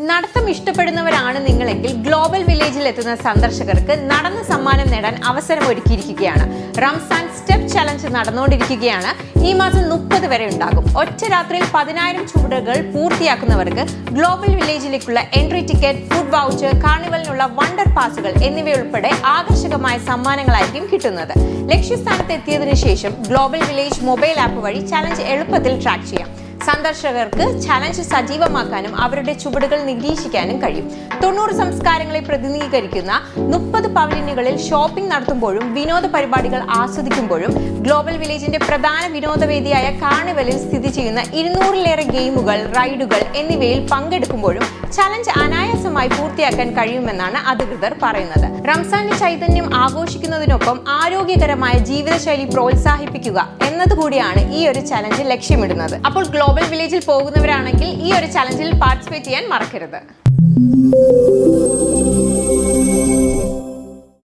നടത്തം ഇഷ്ടപ്പെടുന്നവരാണ് നിങ്ങളെങ്കിൽ ഗ്ലോബൽ വില്ലേജിൽ എത്തുന്ന സന്ദർശകർക്ക് നടന്ന സമ്മാനം നേടാൻ അവസരം ഒരുക്കിയിരിക്കുകയാണ്. റംസാൻ സ്റ്റെപ്പ് ചലഞ്ച് നടന്നുകൊണ്ടിരിക്കുകയാണ്. ഈ മാസം 30 വരെ ഉണ്ടാകും. ഒറ്റ രാത്രിയിൽ 10,000 ചുവടുകൾ പൂർത്തിയാക്കുന്നവർക്ക് ഗ്ലോബൽ വില്ലേജിലേക്കുള്ള എൻട്രി ടിക്കറ്റ്, ഫുഡ് വൗച്ചർ, കാർണിവലിനുള്ള വണ്ടർ പാസുകൾ എന്നിവയുൾപ്പെടെ ആകർഷകമായ സമ്മാനങ്ങളായിരിക്കും കിട്ടുന്നത്. ലക്ഷ്യസ്ഥാനത്ത് എത്തിയതിനു ശേഷം ഗ്ലോബൽ വില്ലേജ് മൊബൈൽ ആപ്പ് വഴി ചലഞ്ച് എളുപ്പത്തിൽ ട്രാക്ക് ചെയ്യാം. സന്ദർശകർക്ക് ചലഞ്ച് സജീവമാക്കാനും അവരുടെ ചുവടുകൾ നിരീക്ഷിക്കാനും കഴിയും. 90 സംസ്കാരങ്ങളെ പ്രതിനിധീകരിക്കുന്ന 30 പവലിയനുകളിൽ ഷോപ്പിംഗ് നടത്തുമ്പോഴും വിനോദ പരിപാടികൾ ആസ്വദിക്കുമ്പോഴും ഗ്ലോബൽ വില്ലേജിന്റെ പ്രധാന വിനോദവേദിയായ കാർണിവലിൽ സ്ഥിതി ചെയ്യുന്ന 200-ലേറെ ഗെയിമുകൾ, റൈഡുകൾ എന്നിവയിൽ പങ്കെടുക്കുമ്പോഴും ചലഞ്ച് അനായാസമായി പൂർത്തിയാക്കാൻ കഴിയുമെന്നാണ് അധികൃതർ പറയുന്നത്. റംസാന്റെ ചൈതന്യം ആഘോഷിക്കുന്നതിനൊപ്പം ആരോഗ്യകരമായ ജീവിതശൈലി പ്രോത്സാഹിപ്പിക്കുക എന്നതുകൂടിയാണ് ഈ ഒരു ചലഞ്ച് ലക്ഷ്യമിടുന്നത്. അപ്പോൾ ഗ്ലോബൽ വില്ലേജിൽ പോകുന്നവരാണെങ്കിൽ ഈ ഒരു ചലഞ്ചിൽ പാർട്ടിസിപ്പേറ്റ് ചെയ്യാൻ മറക്കരുത്.